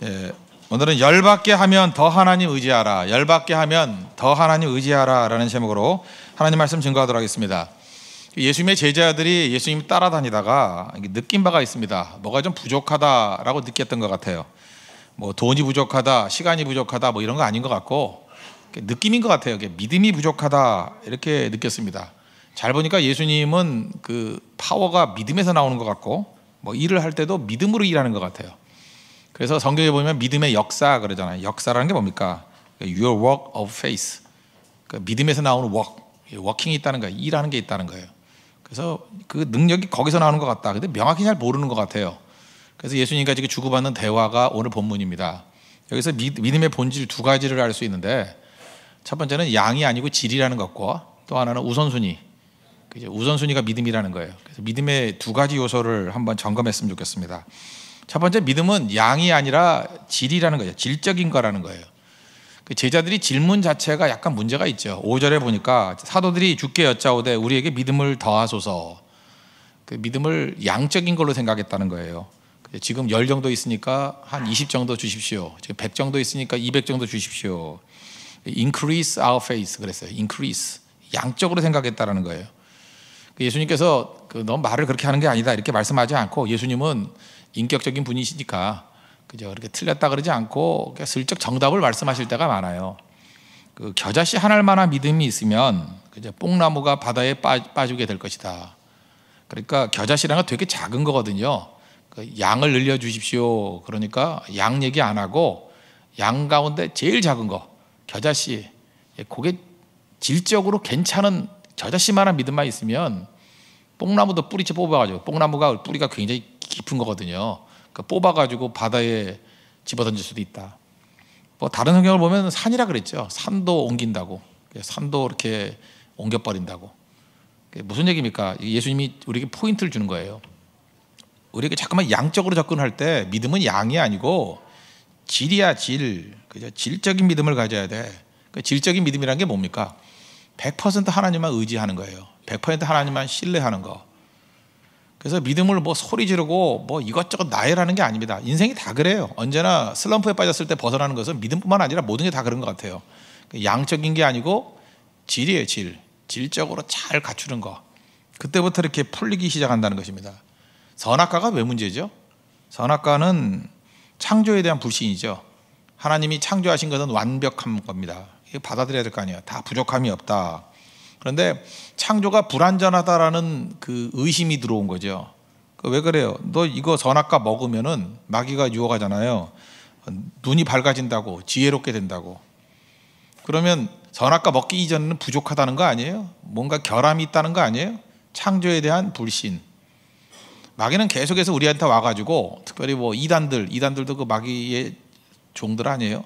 예, 오늘은 열받게 하면 더 하나님 의지하라, 열받게 하면 더 하나님 의지하라 라는 제목으로 하나님 말씀 증거하도록 하겠습니다. 예수님의 제자들이 예수님 따라다니다가 느낀 바가 있습니다. 뭐가 좀 부족하다라고 느꼈던 것 같아요. 뭐 돈이 부족하다, 시간이 부족하다, 뭐 이런 거 아닌 것 같고 느낌인 것 같아요. 믿음이 부족하다 이렇게 느꼈습니다. 잘 보니까 예수님은 그 파워가 믿음에서 나오는 것 같고, 뭐 일을 할 때도 믿음으로 일하는 것 같아요. 그래서 성경에 보면 믿음의 역사 그러잖아요. 역사라는 게 뭡니까? Your work of faith. 그러니까 믿음에서 나오는 워킹이 있다는 거예요. 일하는 게 있다는 거예요. 그래서 그 능력이 거기서 나오는 것 같다. 근데 명확히 잘 모르는 것 같아요. 그래서 예수님과 지금 주고받는 대화가 오늘 본문입니다. 여기서 믿음의 본질 두 가지를 알 수 있는데, 첫 번째는 양이 아니고 질이라는 것과 또 하나는 우선순위. 우선순위가 믿음이라는 거예요. 그래서 믿음의 두 가지 요소를 한번 점검했으면 좋겠습니다. 첫 번째, 믿음은 양이 아니라 질이라는 거예요. 질적인 거라는 거예요. 그 제자들이 질문 자체가 약간 문제가 있죠. 5절에 보니까 사도들이 주께 여짜오되 우리에게 믿음을 더하소서. 그 믿음을 양적인 걸로 생각했다는 거예요. 지금 10 정도 있으니까 한 20 정도 주십시오. 지금 100 정도 있으니까 200 정도 주십시오. Increase our faith 그랬어요. Increase. 양적으로 생각했다는 거예요. 예수님께서 너무 말을 그렇게 하는 게 아니다 이렇게 말씀하지 않고, 예수님은 인격적인 분이시니까 그저 그렇게 틀렸다 그러지 않고 슬쩍 정답을 말씀하실 때가 많아요. 그 겨자씨 한 알만한 믿음이 있으면 그저 뽕나무가 바다에 빠지게 될 것이다. 그러니까 겨자씨라는 건 되게 작은 거거든요. 그 양을 늘려 주십시오. 그러니까 양 얘기 안 하고 양 가운데 제일 작은 거 겨자씨, 그게 질적으로 괜찮은 겨자씨만한 믿음만 있으면 뽕나무도 뿌리채 뽑아가지고, 뽕나무가 뿌리가 굉장히 깊은 거거든요. 그 뽑아가지고 바다에 집어던질 수도 있다. 뭐 다른 성경을 보면 산이라 그랬죠. 산도 옮긴다고, 산도 이렇게 옮겨버린다고. 무슨 얘기입니까? 예수님이 우리에게 포인트를 주는 거예요. 우리에게 자꾸만 양적으로 접근할 때 믿음은 양이 아니고 질이야, 질. 그죠? 질적인 믿음을 가져야 돼. 그 질적인 믿음이라는 게 뭡니까? 100% 하나님만 의지하는 거예요. 100% 하나님만 신뢰하는 거. 그래서 믿음을 뭐 소리 지르고 뭐 이것저것 나열하는 게 아닙니다. 인생이 다 그래요. 언제나 슬럼프에 빠졌을 때 벗어나는 것은 믿음뿐만 아니라 모든 게 다 그런 것 같아요. 양적인 게 아니고 질이에요. 질적으로 잘 갖추는 거. 그때부터 이렇게 풀리기 시작한다는 것입니다. 선악과가 왜 문제죠? 선악과는 창조에 대한 불신이죠. 하나님이 창조하신 것은 완벽한 겁니다. 이거 받아들여야 될 거 아니에요. 다 부족함이 없다. 그런데 창조가 불완전하다라는 그 의심이 들어온 거죠. 왜 그래요? 너 이거 선악과 먹으면은 마귀가 유혹하잖아요. 눈이 밝아진다고, 지혜롭게 된다고. 그러면 선악과 먹기 이전에는 부족하다는 거 아니에요? 뭔가 결함이 있다는 거 아니에요? 창조에 대한 불신. 마귀는 계속해서 우리한테 와가지고, 특별히 뭐 이단들도 그 마귀의 종들 아니에요?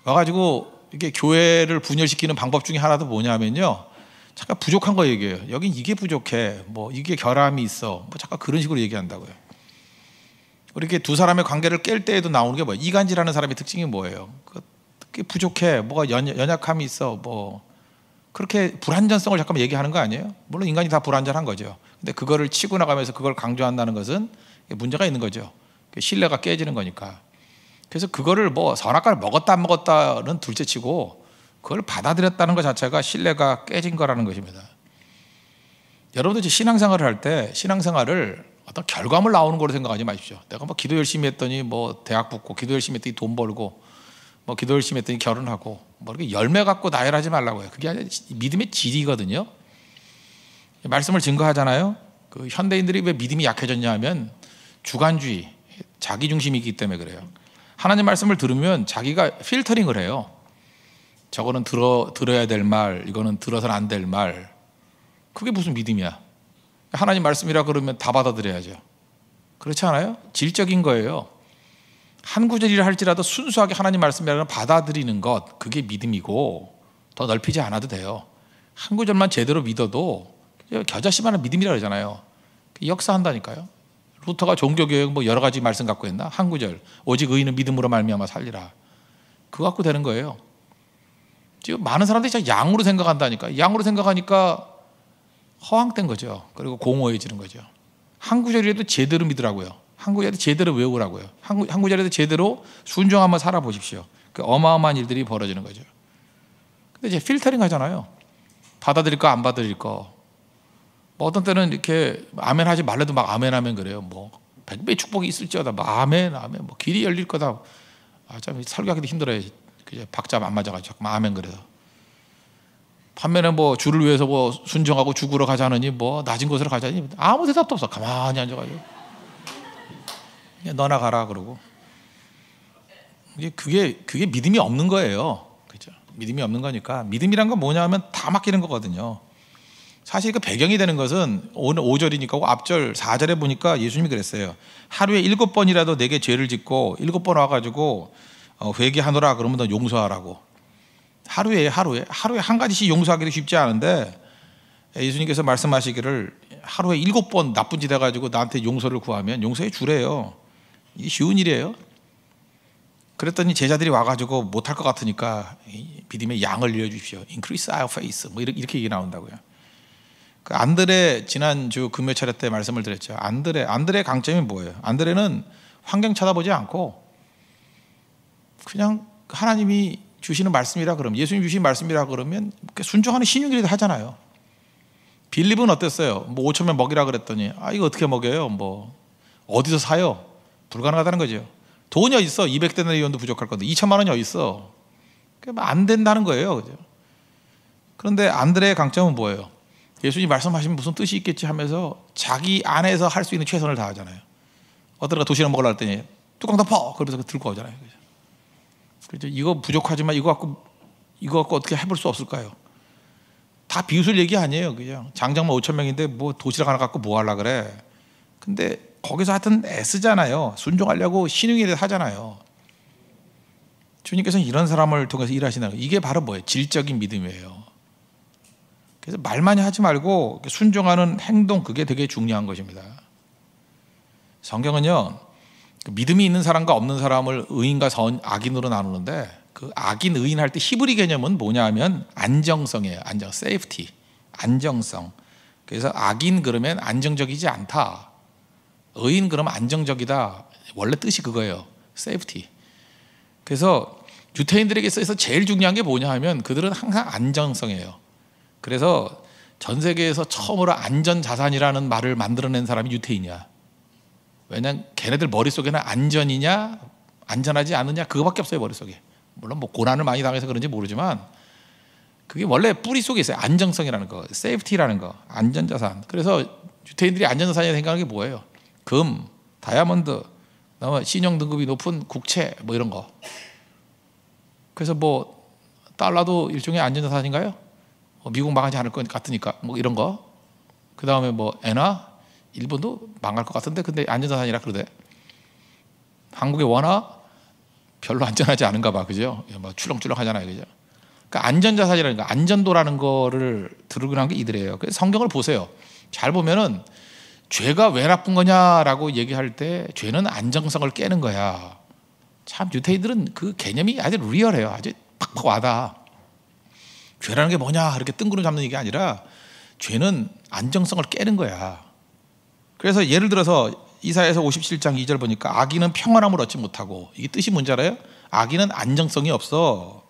와가지고 이게 교회를 분열시키는 방법 중에 하나도 뭐냐면요, 잠깐 부족한 거 얘기해요. 여긴 이게 부족해, 뭐 이게 결함이 있어, 뭐 잠깐 그런 식으로 얘기한다고요. 이렇게 두 사람의 관계를 깰 때에도 나오는 게 뭐예요? 이간질하는 사람의 특징이 뭐예요? 그게 부족해, 뭐가 연약함이 있어, 뭐 그렇게 불완전성을 잠깐만 얘기하는 거 아니에요? 물론 인간이 다 불완전한 거죠. 근데 그거를 치고 나가면서 그걸 강조한다는 것은 문제가 있는 거죠. 신뢰가 깨지는 거니까. 그래서 그거를 뭐 선악과를 먹었다 안 먹었다는 둘째치고, 그걸 받아들였다는 것 자체가 신뢰가 깨진 거라는 것입니다. 여러분들 신앙생활을 할 때 신앙생활을 어떤 결과물 나오는 거로 생각하지 마십시오. 내가 뭐 기도 열심히 했더니 뭐 대학 붙고, 기도 열심히 했더니 돈 벌고, 뭐 기도 열심히 했더니 결혼하고, 뭐 이렇게 열매 갖고 나열하지 말라고요. 그게 아니라 믿음의 질이거든요. 말씀을 증거하잖아요. 그 현대인들이 왜 믿음이 약해졌냐 하면 주관주의, 자기중심이기 때문에 그래요. 하나님 말씀을 들으면 자기가 필터링을 해요. 저거는 들어야 될 말, 이거는 들어서는 안 될 말. 그게 무슨 믿음이야? 하나님 말씀이라 그러면 다 받아들여야죠. 그렇지 않아요? 질적인 거예요. 한 구절이라 할지라도 순수하게 하나님 말씀이라는 받아들이는 것, 그게 믿음이고, 더 넓히지 않아도 돼요. 한 구절만 제대로 믿어도 겨자씨만한 믿음이라 그러잖아요. 역사한다니까요. 루터가 종교개혁 뭐 여러 가지 말씀 갖고 했나? 한 구절, 오직 의인은 믿음으로 말미암아 살리라. 그거 갖고 되는 거예요. 지금 많은 사람들이 진짜 양으로 생각한다니까. 양으로 생각하니까 허황된 거죠. 그리고 공허해지는 거죠. 한 구절이라도 제대로 믿으라고요. 한국자리도 제대로 외우라고요. 한국자리도 제대로 순종 한번 살아보십시오. 그 어마어마한 일들이 벌어지는 거죠. 근데 이제 필터링 하잖아요. 받아들일 거 안 받아들일 거. 뭐 어떤 때는 이렇게 아멘 하지 말래도 막 아멘 하면 그래요. 뭐 100배 축복이 있을지어다 막 아멘 아멘 뭐 길이 열릴 거다. 참 설교하기도 힘들어요. 그죠? 박자 안 맞아가지고 자꾸 아멘 그래서. 반면에 뭐 주를 위해서 뭐 순종하고 죽으러 가자느니 뭐 낮은 곳으로 가자니 아무 대답도 없어. 가만히 앉아가지고 그냥 너나 가라 그러고. 그게 믿음이 없는 거예요. 그죠? 믿음이 없는 거니까. 믿음이란 건 뭐냐면 다 맡기는 거거든요. 사실 그 배경이 되는 것은 오늘 5절이니까 앞절 4절에 보니까 예수님이 그랬어요. 하루에 7번이라도 내게 죄를 짓고 7번 와가지고 회개하노라 그러면 너 용서하라고. 하루에 한 가지씩 용서하기도 쉽지 않은데 예수님께서 말씀하시기를 하루에 7번 나쁜 짓 해가지고 나한테 용서를 구하면 용서해 주래요. 이게 쉬운 일이에요. 그랬더니 제자들이 와가지고 못할 것 같으니까 믿음의 양을 늘려주십시오. Increase our faith. 뭐 이렇게 얘기 나온다고요. 그 안드레 지난주 금요 차례 때 말씀을 드렸죠. 안드레의 강점이 뭐예요? 안드레는 환경 쳐다보지 않고 그냥 하나님이 주시는 말씀이라 그러면 예수님 주신 말씀이라 그러면 순종하는 신용이라도 하잖아요. 빌립은 어땠어요? 뭐 5천 명 먹이라 그랬더니 이거 어떻게 먹여요? 뭐 어디서 사요? 불가능하다는 거죠. 돈이 어디 있어? 200데나리온도 부족할 건데 2천만 원이 어디 있어? 안 된다는 거예요. 그죠? 그런데 안드레의 강점은 뭐예요? 예수님 말씀하시면 무슨 뜻이 있겠지 하면서 자기 안에서 할 수 있는 최선을 다하잖아요. 어떤 애가 도시락 먹으려 했더니 뚜껑 덮어! 그러면서 들고 오잖아요. 그렇죠? 이거 부족하지만 이거 갖고 어떻게 해볼 수 없을까요? 다 비웃을 얘기 아니에요. 그냥 장정만 5천 명인데 뭐 도시락 하나 갖고 뭐 하려 그래. 근데 거기서 하여튼 애쓰잖아요. 순종하려고 신용이라도 하잖아요. 주님께서는 이런 사람을 통해서 일하시는 거예요. 이게 바로 뭐예요? 질적인 믿음이에요. 그래서 말 많이 하지 말고 순종하는 행동, 그게 되게 중요한 것입니다. 성경은요, 믿음이 있는 사람과 없는 사람을 의인과 악인으로 나누는데 그 악인, 의인 할 때 히브리 개념은 뭐냐 하면 안정성이에요. 세이프티, 안정성. 그래서 악인 그러면 안정적이지 않다. 의인 그러면 안정적이다. 원래 뜻이 그거예요. 세이프티. 그래서 유태인들에게 있어서 제일 중요한 게 뭐냐 하면 그들은 항상 안정성이에요. 그래서 전 세계에서 처음으로 안전자산이라는 말을 만들어낸 사람이 유태인이야. 왜냐하면 걔네들 머릿속에는 안전이냐 안전하지 않느냐 그거밖에 없어요. 머릿속에. 물론 뭐 고난을 많이 당해서 그런지 모르지만 그게 원래 뿌리 속에 있어요. 안정성이라는 거, 세이프티라는 거, 안전자산. 그래서 유태인들이 안전자산이라고 생각하는 게 뭐예요? 금, 다이아몬드, 신용 등급이 높은 국채 뭐 이런 거. 그래서 뭐 달러도 일종의 안전자산인가요? 미국 망하지 않을 것 같으니까 뭐 이런 거. 그 다음에 뭐 엔화, 일본도 망할 것 같은데 근데 안전자산이라 그러대. 한국의 원화 별로 안전하지 않은가 봐, 그죠? 뭐 출렁출렁 하잖아요, 그죠? 그러니까 안전자산이라는 거, 안전도라는 거를 들으려는 게 이들이에요. 그래서 성경을 보세요. 잘 보면은 죄가 왜 나쁜 거냐라고 얘기할 때 죄는 안정성을 깨는 거야. 참 유태인들은 그 개념이 아주 리얼해요. 아주 팍팍 와닿아. 죄라는 게 뭐냐 이렇게 뜬구름 잡는 게 아니라 죄는 안정성을 깨는 거야. 그래서 예를 들어서 이사야서 57장 2절 보니까 악인은 평안함을 얻지 못하고, 이게 뜻이 뭔지 알아요? 악인은 안정성이 없어.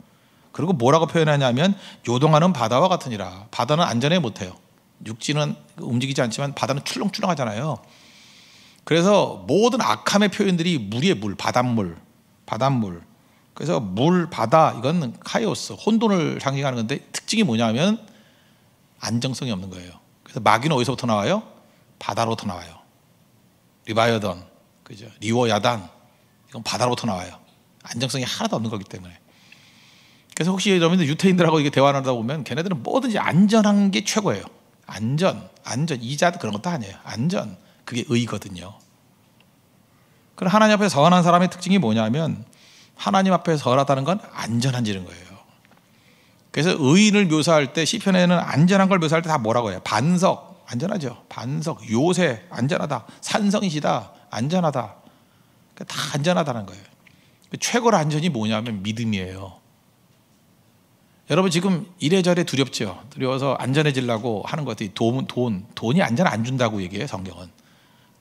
그리고 뭐라고 표현하냐면 요동하는 바다와 같으니라. 바다는 안전해 못해요. 육지는 움직이지 않지만 바다는 출렁출렁하잖아요. 그래서 모든 악함의 표현들이 물이에요. 물, 바닷물. 그래서 물, 바다, 이건 카이오스, 혼돈을 상징하는 건데 특징이 뭐냐면 안정성이 없는 거예요. 그래서 마귀는 어디서부터 나와요? 바다로부터 나와요. 리바이어던, 그죠? 리워야단, 이건 바다로부터 나와요. 안정성이 하나도 없는 거기 때문에. 그래서 혹시 여러분들 유태인들하고 이게 대화를 하다 보면 걔네들은 뭐든지 안전한 게 최고예요. 안전, 이자 그런 것도 아니에요. 안전, 그게 의거든요. 그럼 하나님 앞에 서운한 사람의 특징이 뭐냐면 하나님 앞에 서하다는 건 안전한지는 거예요. 그래서 의인을 묘사할 때 시편에는 안전한 걸 묘사할 때 다 뭐라고 해요? 반석, 안전하죠. 반석, 요새, 안전하다. 산성이시다, 안전하다. 다 안전하다는 거예요. 최고의 안전이 뭐냐면 믿음이에요. 여러분 지금 이래저래 두렵죠. 두려워서 안전해지려고 하는 것들이 돈이 안전 안 준다고 얘기해요. 성경은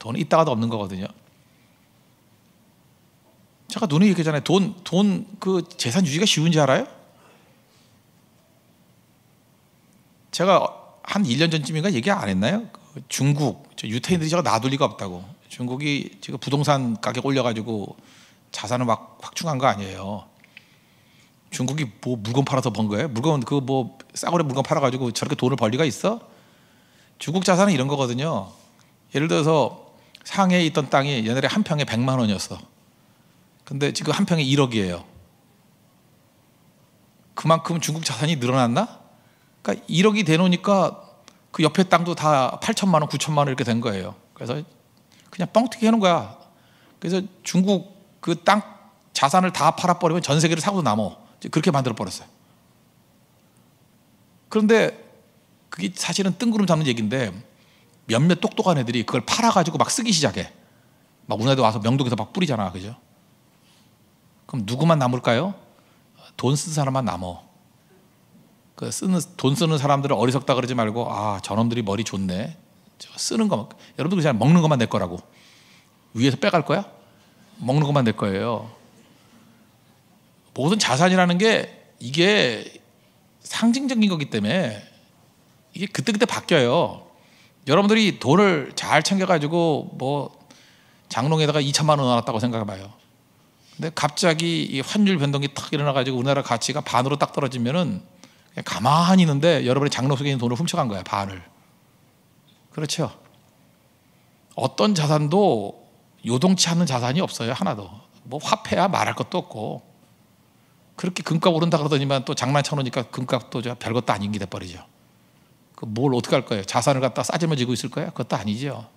돈은 있다가도 없는 거거든요. 제가 눈에 얘기했잖아요. 돈 그 재산 유지가 쉬운지 알아요? 제가 한 1년 전쯤인가 얘기 안 했나요? 그 중국 유태인들이 제가 놔둘 리가 없다고. 중국이 지금 부동산 가격 올려가지고 자산을 막 확충한 거 아니에요. 중국이 뭐 물건 팔아서 번 거예요? 물건 그 뭐 싸구려 물건 팔아가지고 저렇게 돈을 벌 리가 있어? 중국 자산은 이런 거거든요. 예를 들어서 상해에 있던 땅이 옛날에 한 평에 100만 원이었어. 근데 지금 한 평에 1억이에요. 그만큼 중국 자산이 늘어났나? 그러니까 1억이 되놓으니까 그 옆에 땅도 다 8천만 원, 9천만 원 이렇게 된 거예요. 그래서 그냥 뻥튀기 하는 거야. 그래서 중국 그 땅 자산을 다 팔아버리면 전 세계를 사고도 남어. 그렇게 만들어 버렸어요. 그런데 그게 사실은 뜬구름 잡는 얘기인데 몇몇 똑똑한 애들이 그걸 팔아가지고 막 쓰기 시작해. 막 우리나라에 와서 명동에서 막 뿌리잖아, 그죠? 그럼 누구만 남을까요? 돈 쓴 사람만 남어. 그 돈 쓰는 사람들은 어리석다 그러지 말고 아 저놈들이 머리 좋네. 쓰는 거 여러분들 그냥 먹는 것만 내 거라고. 위에서 빼갈 거야? 먹는 것만 내 거예요. 모든 자산이라는 게 이게 상징적인 거기 때문에 이게 그때그때 바뀌어요. 여러분들이 돈을 잘 챙겨가지고 뭐 장롱에다가 2천만 원 넣어놨다고 생각해봐요. 근데 갑자기 이 환율 변동이 탁 일어나가지고 우리나라 가치가 반으로 딱 떨어지면은 그냥 가만히 있는데 여러분의 장롱 속에 있는 돈을 훔쳐간 거야, 반을. 그렇죠? 어떤 자산도 요동치 않는 자산이 없어요, 하나도. 뭐 화폐야 말할 것도 없고. 그렇게 금값 오른다 그러더니만 또 장난쳐 놓으니까 금값도 별것도 아닌 게 돼버리죠. 그 뭘 어떻게 할 거예요? 자산을 갖다 싸지면지고 있을 거예요? 그것도 아니죠.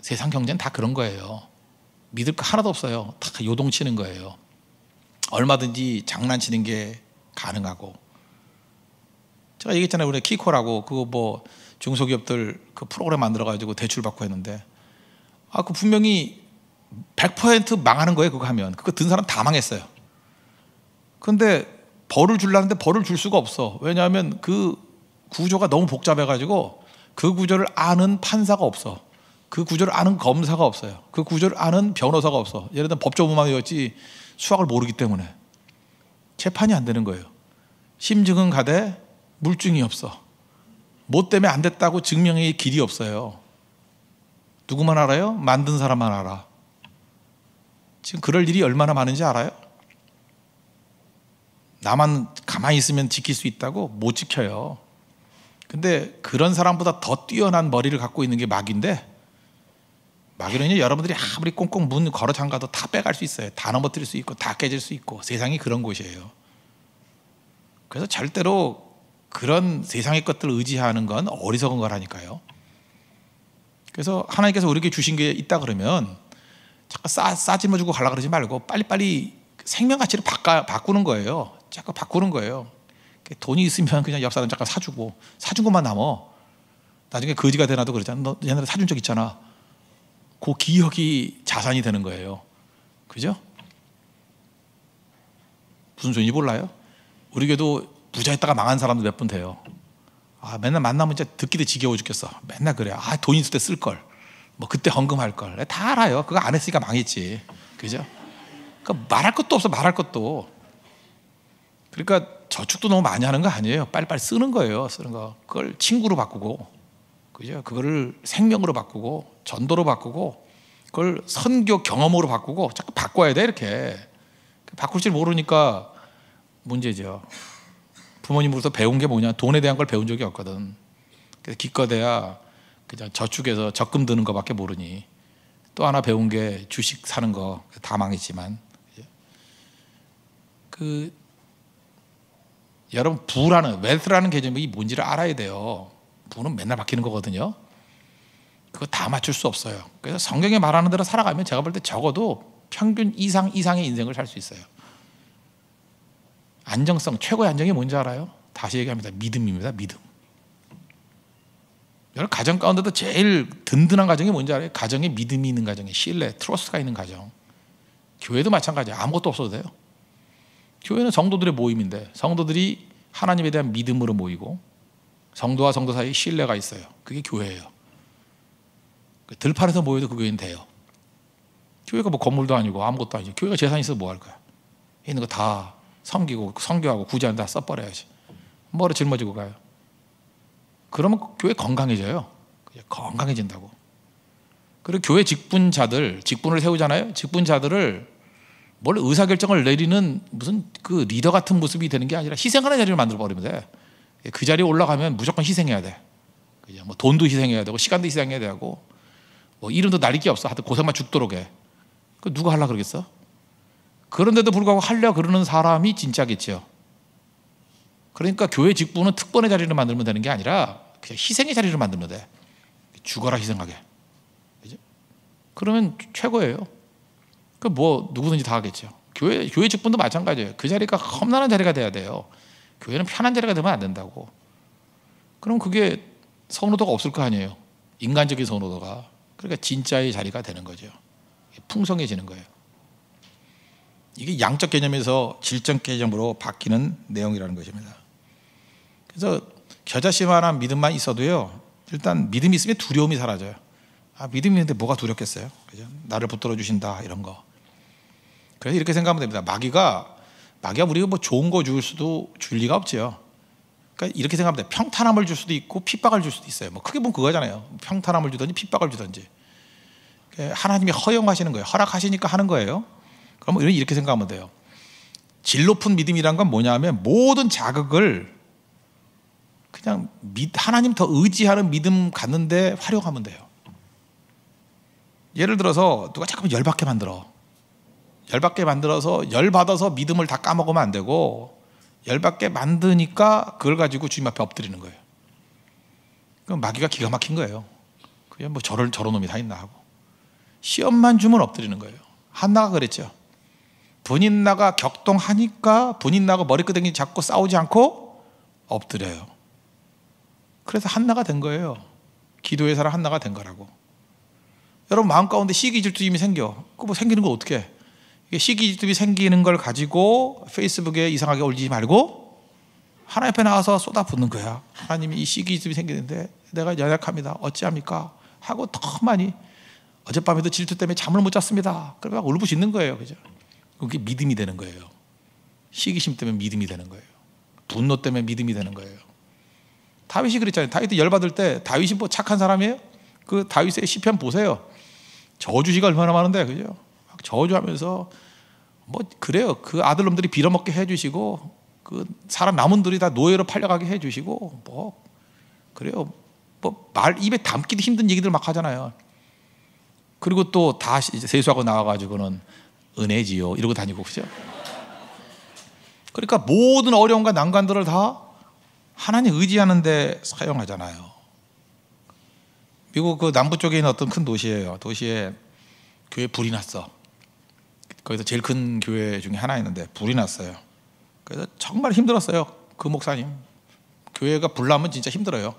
세상 경제는 다 그런 거예요. 믿을 거 하나도 없어요. 다 요동치는 거예요. 얼마든지 장난치는 게 가능하고. 제가 얘기했잖아요. 우리 키코라고 그거 뭐 중소기업들 그 프로그램 만들어가지고 대출 받고 했는데 그 분명히 100% 망하는 거예요. 그거 하면 그거 든 사람 다 망했어요. 그런데 벌을 주려는데 벌을 줄 수가 없어. 왜냐하면 그 구조가 너무 복잡해가지고 그 구조를 아는 판사가 없어. 그 구조를 아는 검사가 없어요. 그 구조를 아는 변호사가 없어. 예를 들면 법조문망이었지 수학을 모르기 때문에 재판이 안 되는 거예요. 심증은 가되 물증이 없어. 뭐 때문에 안 됐다고 증명의 길이 없어요. 누구만 알아요? 만든 사람만 알아. 지금 그럴 일이 얼마나 많은지 알아요? 나만 가만히 있으면 지킬 수 있다고? 못 지켜요. 근데 그런 사람보다 더 뛰어난 머리를 갖고 있는 게 마귀인데, 마귀는요, 여러분들이 아무리 꽁꽁 문 걸어 잠가도 다 빼갈 수 있어요. 다 넘어뜨릴 수 있고 다 깨질 수 있고. 세상이 그런 곳이에요. 그래서 절대로 그런 세상의 것들을 의지하는 건 어리석은 거라니까요. 그래서 하나님께서 우리에게 주신 게 있다 그러면 자꾸 싸짐어주고 가려고 그러지 말고 빨리빨리 생명 가치를 바꾸는 거예요. 자꾸 바꾸는 거예요. 돈이 있으면 그냥 옆 사람 잠깐 사주고, 사준 것만 남어. 나중에 거지가 되나도 그러잖아. 너 옛날에 사준 적 있잖아. 그 기억이 자산이 되는 거예요. 그죠? 무슨 소리인지 몰라요? 우리 교회도 부자였다가 망한 사람도 몇 분 돼요. 맨날 만나면 진짜 듣기도 지겨워 죽겠어. 맨날 그래. 돈 있을 때 쓸 걸. 뭐 그때 헌금할 걸. 다 알아요. 그거 안 했으니까 망했지. 그죠? 그러니까 말할 것도 없어. 말할 것도. 그러니까 저축도 너무 많이 하는 거 아니에요. 빨리빨리 쓰는 거예요. 쓰는 거. 그걸 친구로 바꾸고, 그죠? 그거를 생명으로 바꾸고, 전도로 바꾸고, 그걸 선교 경험으로 바꾸고, 자꾸 바꿔야 돼. 이렇게 바꿀 줄 모르니까 문제죠. 부모님으로부터 배운 게 뭐냐? 돈에 대한 걸 배운 적이 없거든. 그래서 기껏해야 그냥 저축해서 적금 드는 거밖에 모르니. 또 하나 배운 게 주식 사는 거 다 망했지만. 여러분 부라는 웰스라는 개념이 뭔지를 알아야 돼요. 부는 맨날 바뀌는 거거든요. 그거 다 맞출 수 없어요. 그래서 성경에 말하는 대로 살아가면 제가 볼 때 적어도 평균 이상의 인생을 살 수 있어요. 안정성, 최고의 안정이 뭔지 알아요? 다시 얘기합니다. 믿음입니다. 믿음. 여러분 가정 가운데도 제일 든든한 가정이 뭔지 알아요? 가정에 믿음이 있는 가정에 신뢰, 트러스트가 있는 가정. 교회도 마찬가지예요. 아무것도 없어도 돼요. 교회는 성도들의 모임인데 성도들이 하나님에 대한 믿음으로 모이고 성도와 성도 사이에 신뢰가 있어요. 그게 교회예요. 들판에서 모여도 그 교회는 돼요. 교회가 뭐 건물도 아니고 아무것도 아니지. 교회가 재산이 있어서 뭐 할 거야? 있는 거 다 섬기고 선교하고 구제하는 다 써버려야지. 뭐로 짊어지고 가요? 그러면 교회 건강해져요. 건강해진다고. 그리고 교회 직분을 세우잖아요. 직분자들을 뭘 의사결정을 내리는 무슨 그 리더 같은 모습이 되는 게 아니라 희생하는 자리를 만들어버리면 돼. 그 자리에 올라가면 무조건 희생해야 돼. 뭐 돈도 희생해야 되고 시간도 희생해야 되고 뭐 이름도 날릴 게 없어. 하여튼 고생만 죽도록 해. 그 누가 하려고 그러겠어? 그런데도 불구하고 하려고 그러는 사람이 진짜겠죠. 그러니까 교회 직분은 특권의 자리를 만들면 되는 게 아니라 그냥 희생의 자리를 만들면 돼. 죽어라 희생하게. 그죠? 그러면 최고예요. 그 뭐 누구든지 다 하겠죠. 교회 직분도 마찬가지예요. 그 자리가 험난한 자리가 돼야 돼요. 교회는 편한 자리가 되면 안 된다고. 그럼 그게 선호도가 없을 거 아니에요. 인간적인 선호도가. 그러니까 진짜의 자리가 되는 거죠. 풍성해지는 거예요. 이게 양적 개념에서 질적 개념으로 바뀌는 내용이라는 것입니다. 그래서 겨자씨만한 믿음만 있어도요, 일단 믿음이 있으면 두려움이 사라져요. 믿음이 있는데 뭐가 두렵겠어요? 그죠? 나를 붙들어 주신다 이런 거. 그래서 이렇게 생각하면 됩니다. 마귀가 우리가 뭐 좋은 거 줄 리가 없지요. 그러니까 이렇게 생각하면 돼요. 평탄함을 줄 수도 있고 핍박을 줄 수도 있어요. 뭐 크게 보면 그거잖아요. 평탄함을 주든지 핍박을 주든지. 하나님이 허용하시는 거예요. 허락하시니까 하는 거예요. 그러면 이렇게 생각하면 돼요. 질 높은 믿음이란 건 뭐냐면 모든 자극을 그냥 하나님 더 의지하는 믿음 갖는데 활용하면 돼요. 예를 들어서 누가 잠깐만 열받게 만들어서 열받아서 믿음을 다 까먹으면 안 되고, 열받게 만드니까 그걸 가지고 주님 앞에 엎드리는 거예요. 그럼 마귀가 기가 막힌 거예요. 그냥 뭐 저런 놈이 다 있나 하고. 시험만 주면 엎드리는 거예요. 한나가 그랬죠. 분인나가 격동하니까 분인나가 머리끄댕이 잡고 싸우지 않고 엎드려요. 그래서 한나가 된 거예요. 기도의 사람 한나가 된 거라고. 여러분 마음 가운데 시기 질투심이 생겨. 그 뭐 생기는 거 어떻게 해? 시기 질투심이 생기는 걸 가지고 페이스북에 이상하게 올리지 말고 하나님 앞에 나와서 쏟아붓는 거야. 하나님이 이 시기 질투심이 생기는데 내가 연약합니다. 어찌합니까? 하고 더 많이, 어젯밤에도 질투 때문에 잠을 못 잤습니다. 그러면 울부짖는 거예요. 그죠? 그게 믿음이 되는 거예요. 시기심 때문에 믿음이 되는 거예요. 분노 때문에 믿음이 되는 거예요. 다윗이 그랬잖아요. 다윗이 열받을 때, 다윗이 뭐 착한 사람이에요? 그 다윗의 시편 보세요. 저주시가 얼마나 많은데, 그죠? 막 저주하면서 뭐 그래요. 그 아들놈들이 빌어먹게 해주시고, 그 사람 남은들이 다 노예로 팔려가게 해주시고, 뭐 그래요. 뭐 입에 담기도 힘든 얘기들 막 하잖아요. 그리고 또 다 세수하고 나와가지고는 은혜지요 이러고 다니고, 그죠? 그러니까 모든 어려움과 난관들을 다 하나님 의지하는데 사용하잖아요. 미국 그 남부 쪽에 있는 어떤 큰 도시예요. 도시에 교회 불이 났어. 거기서 제일 큰 교회 중에 하나 있는데 불이 났어요. 그래서 정말 힘들었어요. 그 목사님. 교회가 불 나면 진짜 힘들어요.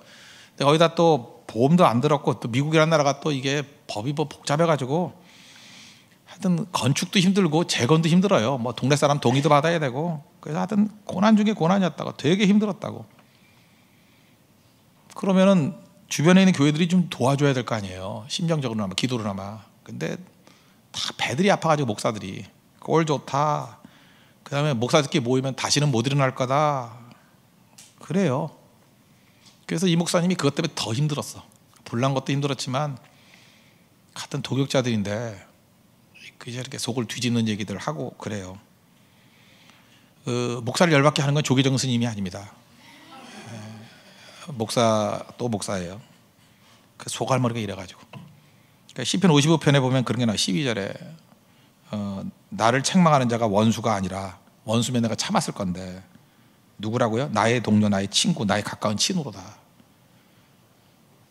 근데 거기다 또 보험도 안 들었고, 또 미국이라는 나라가 또 이게 법이 뭐 복잡해가지고 하여튼 건축도 힘들고 재건도 힘들어요. 뭐 동네 사람 동의도 받아야 되고. 그래서 하여튼 고난 중에 고난이었다고, 되게 힘들었다고. 그러면은 주변에 있는 교회들이 좀 도와줘야 될 거 아니에요. 심정적으로나마 기도로나마. 근데 다 배들이 아파가지고 목사들이 꼴 좋다, 그 다음에 목사들끼리 모이면 다시는 못 일어날 거다, 그래요. 그래서 이 목사님이 그것 때문에 더 힘들었어. 불난 것도 힘들었지만 같은 도격자들인데 그저 이렇게 속을 뒤집는 얘기들 하고 그래요. 목사를 열받게 하는 건 조계정 스님이 아닙니다. 목사 또 목사예요. 그 소갈머리가 이래가지고. 그러니까 시편 55편에 보면 그런 게 나와요. 12절에 나를 책망하는 자가 원수가 아니라, 원수면 내가 참았을 건데 누구라고요? 나의 동료, 나의 친구, 나의 가까운 친구로다.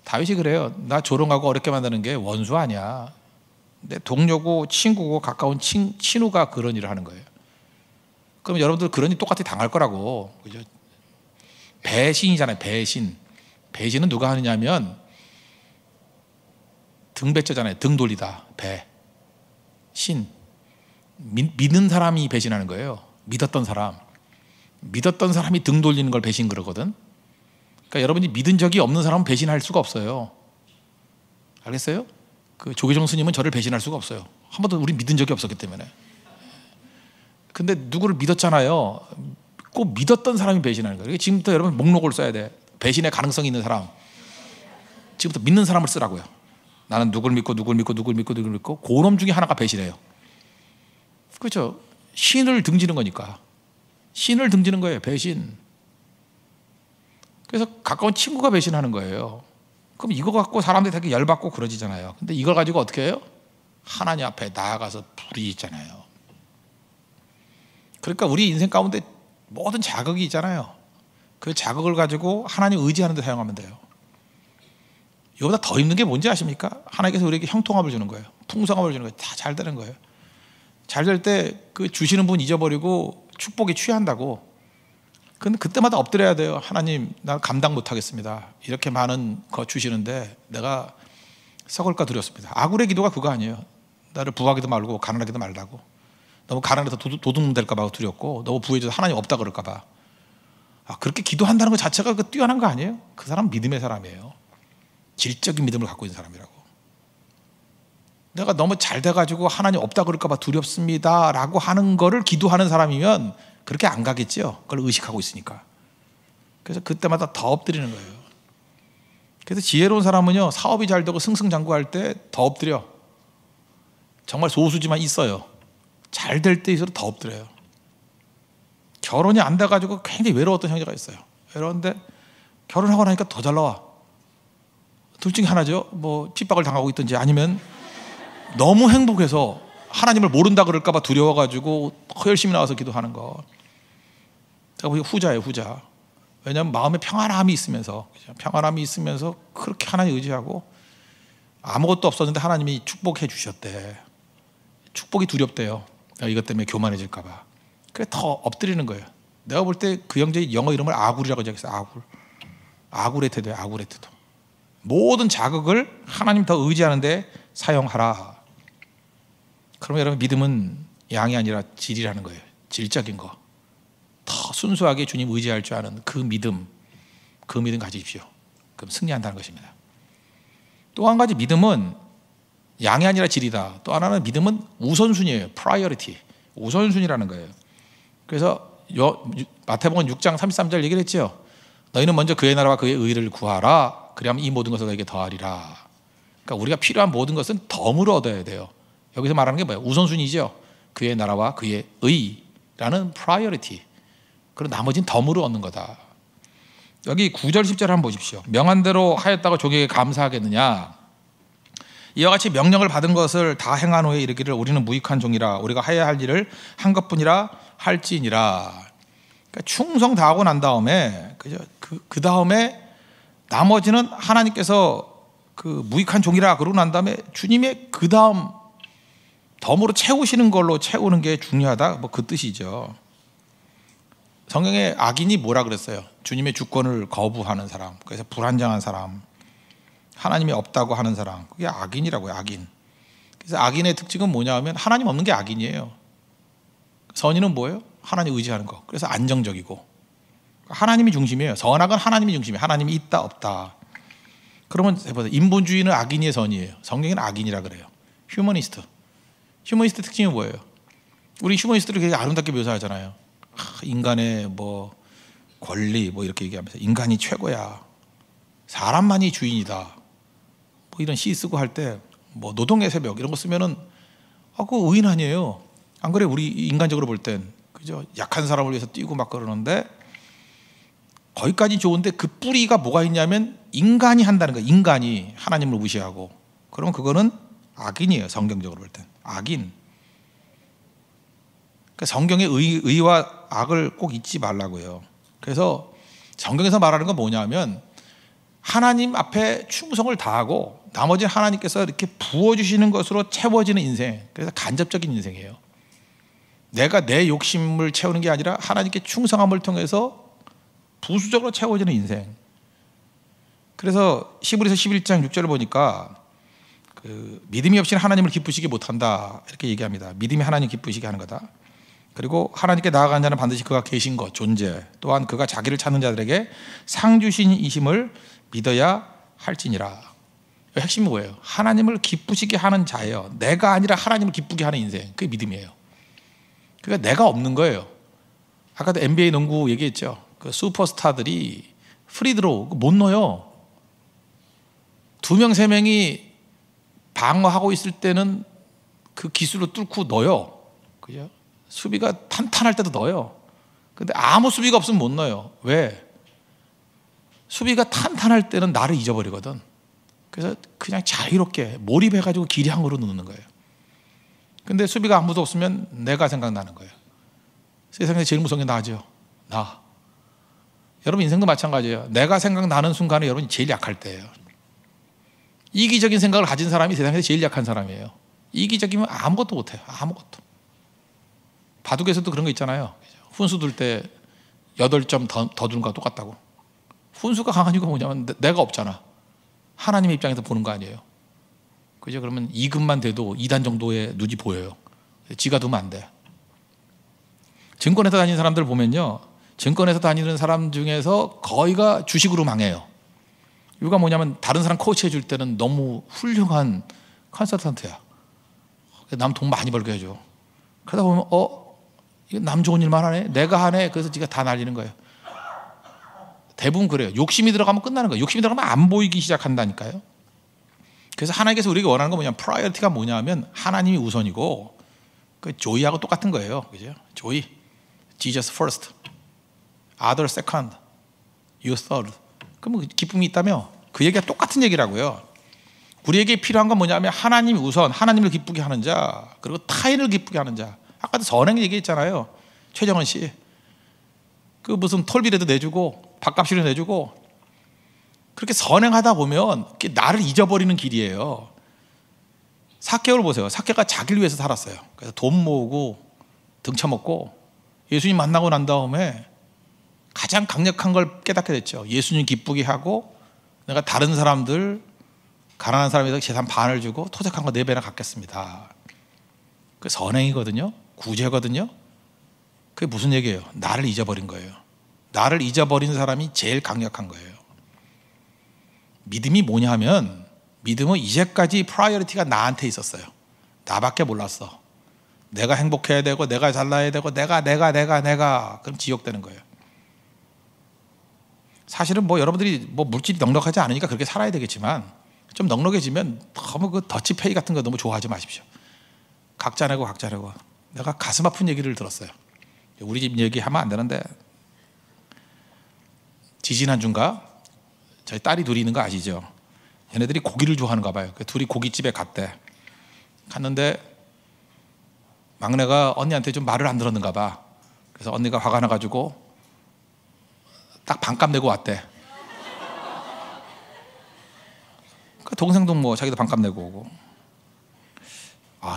다윗이 그래요. 나 조롱하고 어렵게 만드는 게 원수 아니야. 내 동료고 친구고 가까운 친구가 그런 일을 하는 거예요. 그럼 여러분들 그런 일 똑같이 당할 거라고. 그죠? 배신이잖아요. 배신은 누가 하느냐면 등배자잖아요. 등 돌리다. 믿는 사람이 배신하는 거예요. 믿었던 사람이 등 돌리는 걸 배신 그러거든. 그러니까 여러분이 믿은 적이 없는 사람은 배신할 수가 없어요. 알겠어요? 그 조계종 스님은 저를 배신할 수가 없어요. 한 번도 우리 믿은 적이 없었기 때문에. 근데 누구를 믿었잖아요. 꼭 믿었던 사람이 배신하는 거예요. 지금부터 여러분 목록을 써야 돼. 배신의 가능성이 있는 사람. 지금부터 믿는 사람을 쓰라고요. 나는 누굴 믿고 누굴 믿고 누굴 믿고 누굴 믿고 그놈 중에 하나가 배신해요. 그렇죠. 신을 등지는 거니까. 신을 등지는 거예요. 배신. 그래서 가까운 친구가 배신하는 거예요. 그럼 이거 갖고 사람들이 되게 열받고 그러지잖아요. 근데 이걸 가지고 어떻게 해요? 하나님 앞에 나아가서 부르짖잖아요. 그러니까 우리 인생 가운데 모든 자극이 있잖아요. 그 자극을 가지고 하나님 의지하는 데 사용하면 돼요. 이거보다 더 힘든 게 뭔지 아십니까? 하나님께서 우리에게 형통함을 주는 거예요. 풍성함을 주는 거예요. 다 잘 되는 거예요. 잘 될 때 그 주시는 분 잊어버리고 축복에 취한다고. 근데 그때마다 엎드려야 돼요. 하나님, 나 감당 못하겠습니다. 이렇게 많은 거 주시는데 내가 썩을까 두렵습니다. 아굴의 기도가 그거 아니에요. 나를 부하기도 말고 가난하기도 말라고. 너무 가난해서 도둑놈 될까 봐 두렵고, 너무 부해져서 하나님 없다 그럴까 봐. 그렇게 기도한다는 것 자체가 그 뛰어난 거 아니에요? 그 사람 믿음의 사람이에요. 질적인 믿음을 갖고 있는 사람이라고. 내가 너무 잘 돼가지고 하나님 없다 그럴까 봐 두렵습니다 라고 하는 거를 기도하는 사람이면 그렇게 안 가겠죠. 그걸 의식하고 있으니까. 그래서 그때마다 더 엎드리는 거예요. 그래서 지혜로운 사람은요, 사업이 잘 되고 승승장구할 때 더 엎드려. 정말 소수지만 있어요. 잘 될 때일수록 더 엎드려요. 결혼이 안 돼가지고 굉장히 외로웠던 형제가 있어요. 외로운데 결혼하고 나니까 더 잘 나와. 둘 중에 하나죠. 뭐 핍박을 당하고 있든지 아니면 너무 행복해서 하나님을 모른다 그럴까 봐 두려워가지고 열심히 나와서 기도하는 거. 제가 보기엔 후자예요, 후자. 왜냐하면 마음에 평안함이 있으면서, 평안함이 있으면서 그렇게 하나님 의지하고 아무것도 없었는데 하나님이 축복해 주셨대. 축복이 두렵대요. 내가 이것 때문에 교만해질까 봐. 그래 더 엎드리는 거예요. 내가 볼 때 그 형제의 영어 이름을 아굴이라고 적었어요. 아굴. 아굴레테도예요. 아굴레테도. 모든 자극을 하나님 더 의지하는데 사용하라. 그러면 여러분, 믿음은 양이 아니라 질이라는 거예요. 질적인 거. 더 순수하게 주님 의지할 줄 아는 그 믿음 가지십시오. 그럼 승리한다는 것입니다. 또 한 가지, 믿음은 양이 아니라 질이다. 또 하나는 믿음은 우선순위예요. 프라이어리티. 우선순위라는 거예요. 그래서 마태복음 6장 33절 얘기를 했죠. 너희는 먼저 그의 나라와 그의 의를 구하라. 그리하면 이 모든 것을 너에게 더하리라. 그러니까 우리가 필요한 모든 것은 덤으로 얻어야 돼요. 여기서 말하는 게 뭐예요? 우선순위죠. 그의 나라와 그의 의라는 프라이어리티. 그리고 나머지는 덤으로 얻는 거다. 여기 9절 10절 한번 보십시오. 명한 대로 하였다고 종에게 감사하겠느냐. 이와 같이 명령을 받은 것을 다 행한 후에 이르기를 우리는 무익한 종이라 우리가 해야 할 일을 한 것뿐이라 할지니라. 그러니까 충성 다하고 난 다음에 그 다음에 나머지는 하나님께서 그 무익한 종이라 그러고 난 다음에 주님의 그 다음 덤으로 채우시는 걸로 채우는 게 중요하다. 뭐 그 뜻이죠. 성경에 악인이 뭐라 그랬어요? 주님의 주권을 거부하는 사람, 그래서 불안정한 사람, 하나님이 없다고 하는 사람, 그게 악인이라고요. 악인. 그래서 악인의 특징은 뭐냐 하면 하나님 없는 게 악인이에요. 선인은 뭐예요? 하나님 의지하는 거. 그래서 안정적이고 하나님이 중심이에요. 선악은 하나님이 중심이에요. 하나님이 있다 없다. 그러면 해보세요. 인본주의는 악인의 선이에요. 성경에는 악인이라 그래요. 휴머니스트 특징이 뭐예요? 우리 휴머니스트를 되게 아름답게 묘사하잖아요. 인간의 뭐 권리 뭐 이렇게 얘기하면서 인간이 최고야, 사람만이 주인이다, 뭐 이런 시 쓰고 할 때 뭐 노동의 새벽 이런 거 쓰면은 그거 의인 아니에요. 안 그래? 우리 인간적으로 볼 땐 그죠? 약한 사람을 위해서 뛰고 막 그러는데 거기까지 좋은데 그 뿌리가 뭐가 있냐면 인간이 한다는 거예요. 인간이 하나님을 무시하고. 그러면 그거는 악인이에요. 성경적으로 볼 땐 악인. 그러니까 성경의 의와 악을 꼭 잊지 말라고요. 그래서 성경에서 말하는 건 뭐냐면 하나님 앞에 충성을 다하고 나머지는 하나님께서 이렇게 부어주시는 것으로 채워지는 인생. 그래서 간접적인 인생이에요. 내가 내 욕심을 채우는 게 아니라 하나님께 충성함을 통해서 부수적으로 채워지는 인생. 그래서 히브리서 11장 6절을 보니까 믿음이 없이는 하나님을 기쁘시게 못한다 이렇게 얘기합니다. 믿음이 하나님 기쁘시게 하는 거다. 그리고 하나님께 나아가는 자는 반드시 그가 계신 것, 존재, 또한 그가 자기를 찾는 자들에게 상 주신 이심을 믿어야 할지니라. 그 핵심이 뭐예요? 하나님을 기쁘시게 하는 자예요. 내가 아니라 하나님을 기쁘게 하는 인생. 그게 믿음이에요. 그러니까 내가 없는 거예요. 아까도 NBA 농구 얘기했죠. 그 슈퍼스타들이 프리드로우 못 넣어요. 2명, 3명이 방어하고 있을 때는 그 기술로 뚫고 넣어요. 그죠? 수비가 탄탄할 때도 넣어요. 근데 아무 수비가 없으면 못 넣어요. 왜? 수비가 탄탄할 때는 나를 잊어버리거든. 그래서 그냥 자유롭게 몰입해가지고 길이 한 거로 넣는 거예요. 근데 수비가 아무도 없으면 내가 생각나는 거예요. 세상에 제일 무서운 게 나죠. 나. 여러분 인생도 마찬가지예요. 내가 생각나는 순간에 여러분이 제일 약할 때예요. 이기적인 생각을 가진 사람이 세상에서 제일 약한 사람이에요. 이기적이면 아무것도 못해요. 아무것도. 바둑에서도 그런 거 있잖아요. 훈수 둘 때 8점 더 두는 거와 똑같다고. 훈수가 강한 이유가 뭐냐면 내가 없잖아. 하나님의 입장에서 보는 거 아니에요. 그죠? 그러면 2급만 돼도 2단 정도의 눈이 보여요. 지가 두면 안 돼. 증권회사 다니는 사람들 보면요, 증권회사 다니는 사람 중에서 거의가 주식으로 망해요. 이유가 뭐냐면 다른 사람 코치해 줄 때는 너무 훌륭한 컨설턴트야. 남 돈 많이 벌게 해줘. 그러다 보면 이거 남 좋은 일만 하네, 내가 하네. 그래서 지가 다 날리는 거예요. 대부분 그래요. 욕심이 들어가면 끝나는 거예요. 욕심이 들어가면 안 보이기 시작한다니까요. 그래서 하나님께서 우리가 원하는 건 뭐냐면, 프라이어티가 뭐냐면 하나님이 우선이고, 그 조이하고 똑같은 거예요. 그죠? 조이, Jesus first, other second, you third. 그럼 기쁨이 있다며? 그 얘기가 똑같은 얘기라고요. 우리에게 필요한 건 뭐냐면 하나님이 우선, 하나님을 기쁘게 하는 자, 그리고 타인을 기쁘게 하는 자. 아까도 선행 얘기했잖아요. 최정원 씨. 그 무슨 톨비라도 내주고 밥값이라도 내주고, 그렇게 선행하다 보면 그게 나를 잊어버리는 길이에요. 삭개오를 보세요. 삭개가 자기를 위해서 살았어요. 그래서 돈 모으고 등쳐먹고 예수님 만나고 난 다음에 가장 강력한 걸 깨닫게 됐죠. 예수님 기쁘게 하고 내가 다른 사람들, 가난한 사람에게 재산 반을 주고 토색한 거 4배나 갚겠습니다. 그 선행이거든요. 구제거든요. 그게 무슨 얘기예요? 나를 잊어버린 거예요. 나를 잊어버린 사람이 제일 강력한 거예요. 믿음이 뭐냐 하면, 믿음은 이제까지 프라이어리티가 나한테 있었어요. 나밖에 몰랐어. 내가 행복해야 되고, 내가 잘나야 되고, 내가 그럼 지옥되는 거예요. 사실은 뭐 여러분들이 뭐 물질이 넉넉하지 않으니까 그렇게 살아야 되겠지만, 좀 넉넉해지면 너무 그 더치페이 같은 거 너무 좋아하지 마십시오. 각자 내고. 내가 가슴 아픈 얘기를 들었어요. 우리 집 얘기하면 안 되는데, 지지난주인가 저희 딸이 둘이 있는 거 아시죠? 얘네들이 고기를 좋아하는가 봐요. 둘이 고깃집에 갔는데 막내가 언니한테 좀 말을 안 들었는가 봐. 그래서 언니가 화가 나가지고 딱 반값 내고 왔대. 그 동생도 뭐 자기도 반값 내고 오고.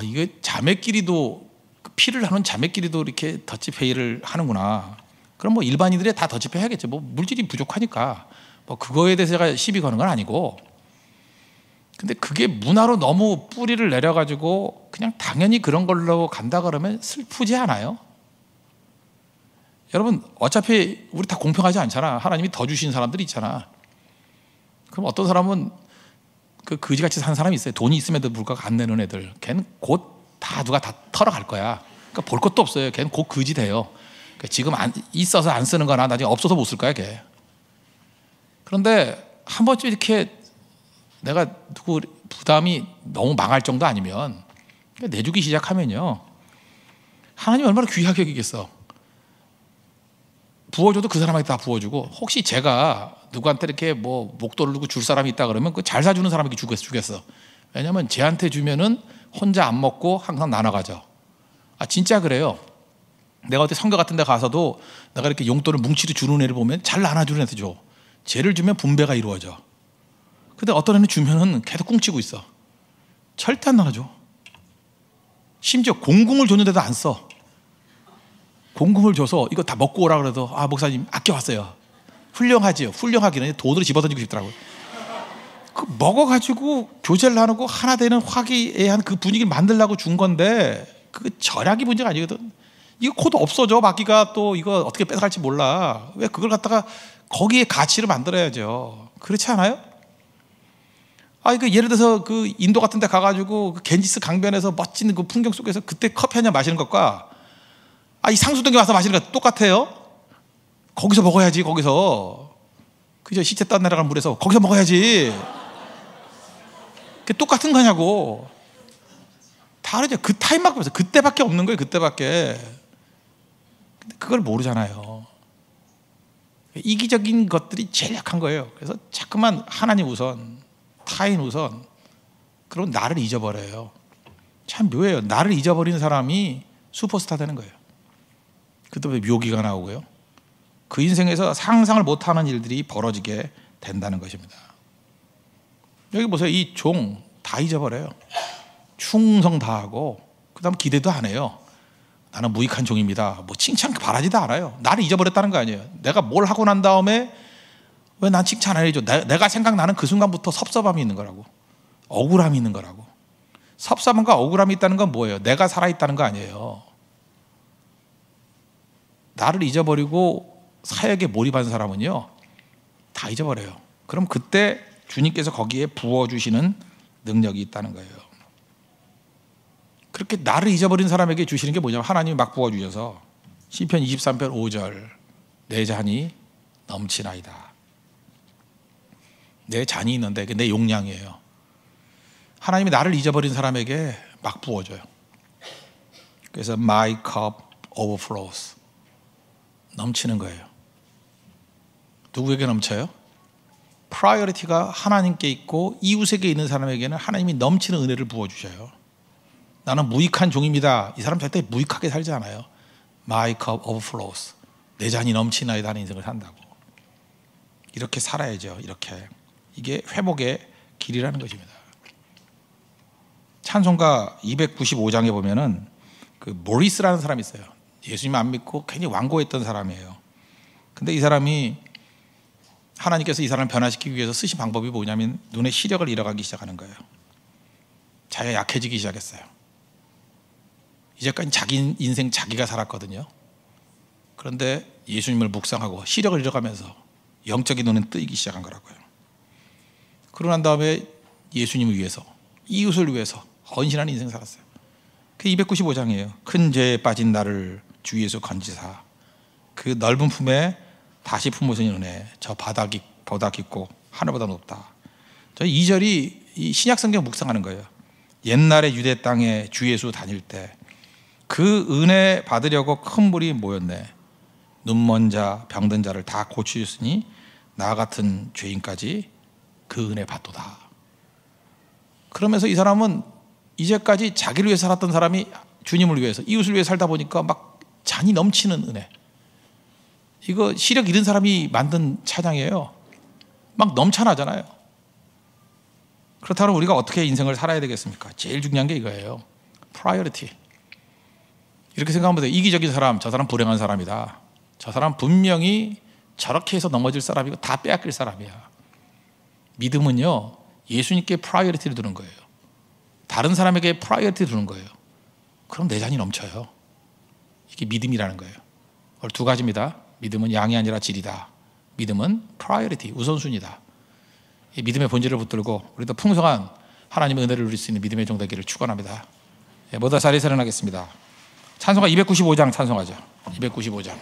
이게 자매끼리도, 피를 나눈 자매끼리도 이렇게 더치페이를 하는구나. 그럼 뭐 일반인들이 다 더치페이 해야겠죠. 뭐 물질이 부족하니까 뭐 그거에 대해서 제가 시비 거는 건 아니고. 근데 그게 문화로 너무 뿌리를 내려가지고 그냥 당연히 그런 걸로 간다 그러면 슬프지 않아요? 여러분, 어차피 우리 다 공평하지 않잖아. 하나님이 더 주신 사람들이 있잖아. 그럼 어떤 사람은 그 거지같이 사는 사람이 있어요. 돈이 있음에도 불구하고 안 내는 애들. 걔는 곧 다 누가 다 털어갈 거야. 그러니까 볼 것도 없어요. 걔는 곧 거지 돼요. 그러니까 지금 있어서 안 쓰는 거나 나중에 없어서 못 쓸 거야, 걔. 그런데 한 번쯤 이렇게 내가 누구 부담이 너무 망할 정도 아니면 내주기 시작하면요, 하나님이 얼마나 귀하게 여기겠어. 부어줘도 그 사람한테 다 부어주고, 혹시 제가 누구한테 이렇게 뭐 목도를 두고 줄 사람이 있다 그러면 그 잘 사주는 사람에게 주겠어. 왜냐면 쟤한테 주면은 혼자 안 먹고 항상 나눠가죠. 진짜 그래요. 내가 어디 성교 같은 데 가서도 내가 이렇게 용돈을 뭉치로 주는 애를 보면 잘 나눠주는 애한테 줘. 쟤를 주면 분배가 이루어져. 근데 어떤 애는 주면은 계속 꿍치고 있어. 절대 안 나눠줘. 심지어 공금을 줬는데도 안 써. 공금을 줘서 이거 다 먹고 오라 그래도 목사님 아껴왔어요. 훌륭하지요. 훌륭하기는 돈으로 집어던지고 싶더라고요. 그 먹어가지고 교제를 나누고 하나 되는 화기애애한 그 분위기를 만들려고 준 건데, 그 절약이 문제가 아니거든. 이거 곧 없어져. 마귀가 또 이거 어떻게 뺏어갈지 몰라. 왜 그걸 갖다가 거기에 가치를 만들어야죠. 그렇지 않아요? 예를 들어서 그 인도 같은 데 가가지고 그 겐지스 강변에서 멋진 그 풍경 속에서 그때 커피 한 잔 마시는 것과 이 상수동에 와서 마시는 것 똑같아요? 거기서 먹어야지, 거기서. 그저 시체 떠내려간 물에서 거기서 먹어야지. 그게 똑같은 거냐고. 다르죠. 그 타임만 보면서 그때밖에 없는 거예요, 그때밖에. 근데 그걸 모르잖아요. 이기적인 것들이 제일 약한 거예요. 그래서 자꾸만 하나님 우선, 타인 우선, 그럼 나를 잊어버려요. 참 묘해요. 나를 잊어버리는 사람이 슈퍼스타 되는 거예요. 그때부터 묘기가 나오고요. 그 인생에서 상상을 못하는 일들이 벌어지게 된다는 것입니다. 여기 보세요. 이 종 다 잊어버려요. 충성 다하고 그 다음 기대도 안 해요. 나는 무익한 종입니다. 뭐 칭찬 바라지도 않아요. 나를 잊어버렸다는 거 아니에요. 내가 뭘 하고 난 다음에 왜 난 칭찬 안 해줘? 내가 생각나는 그 순간부터 섭섭함이 있는 거라고. 억울함이 있는 거라고. 섭섭함과 억울함이 있다는 건 뭐예요? 내가 살아있다는 거 아니에요. 나를 잊어버리고 사역에 몰입한 사람은요 다 잊어버려요. 그럼 그때 주님께서 거기에 부어주시는 능력이 있다는 거예요. 그렇게 나를 잊어버린 사람에게 주시는 게 뭐냐면 하나님이 막 부어주셔서 시편 23편 5절 내 잔이 넘치나이다. 내 잔이 있는데 내 용량이에요. 하나님이 나를 잊어버린 사람에게 막 부어줘요. 그래서 my cup overflows. 넘치는 거예요. 누구에게 넘쳐요? 프라이어리티가 하나님께 있고 이웃에게 있는 사람에게는 하나님이 넘치는 은혜를 부어주셔요. 나는 무익한 종입니다. 이 사람 절대 무익하게 살지 않아요. My cup overflows. 내 잔이 넘치나이다 하는 인생을 산다고. 이렇게 살아야죠. 이렇게. 이게 회복의 길이라는 것입니다. 찬송가 295장에 보면은 그 모리스라는 사람이 있어요. 예수님 안 믿고 굉장히 완고했던 사람이에요. 근데 이 사람이 하나님께서 이 사람을 변화시키기 위해서 쓰신 방법이 뭐냐면 눈에 시력을 잃어가기 시작하는 거예요. 자기가 약해지기 시작했어요. 이제까지 자기 인생 자기가 살았거든요. 그런데 예수님을 묵상하고 시력을 잃어가면서 영적인 눈은 뜨이기 시작한 거라고요. 그러고 난 다음에 예수님을 위해서, 이웃을 위해서 헌신하는 인생 살았어요. 그게 295장이에요. 큰 죄에 빠진 나를 주 예수 건지사 그 넓은 품에 다시 품으신 은혜 저 보다 깊고 하늘보다 높다. 저 2절이 이 신약 성경 묵상하는 거예요. 옛날에 유대 땅에 주 예수 다닐 때 그 은혜 받으려고 큰 물이 모였네. 눈먼 자 병든 자를 다 고치셨으니 나 같은 죄인까지 그 은혜 받도다. 그러면서 이 사람은 이제까지 자기를 위해 살았던 사람이 주님을 위해서 이웃을 위해 살다 보니까 막 잔이 넘치는 은혜. 이거 시력 잃은 사람이 만든 찬양이에요. 막 넘쳐나잖아요. 그렇다면 우리가 어떻게 인생을 살아야 되겠습니까? 제일 중요한 게 이거예요. 프라이어리티. 이렇게 생각하면 돼요. 이기적인 사람, 저 사람 불행한 사람이다. 저 사람 분명히 저렇게 해서 넘어질 사람이고 다 빼앗길 사람이야. 믿음은요 예수님께 프라이어리티를 두는 거예요. 다른 사람에게 프라이어리티를 두는 거예요. 그럼 내 잔이 넘쳐요. 이게 믿음이라는 거예요. 오늘 두 가지입니다. 믿음은 양이 아니라 질이다. 믿음은 프라이어리티, 우선순위다. 이 믿음의 본질을 붙들고 우리도 풍성한 하나님의 은혜를 누릴 수 있는 믿음의 종 되기를 축원합니다. 모두 자리에 서련하겠습니다. 찬송가 295장 찬송하죠. 295장.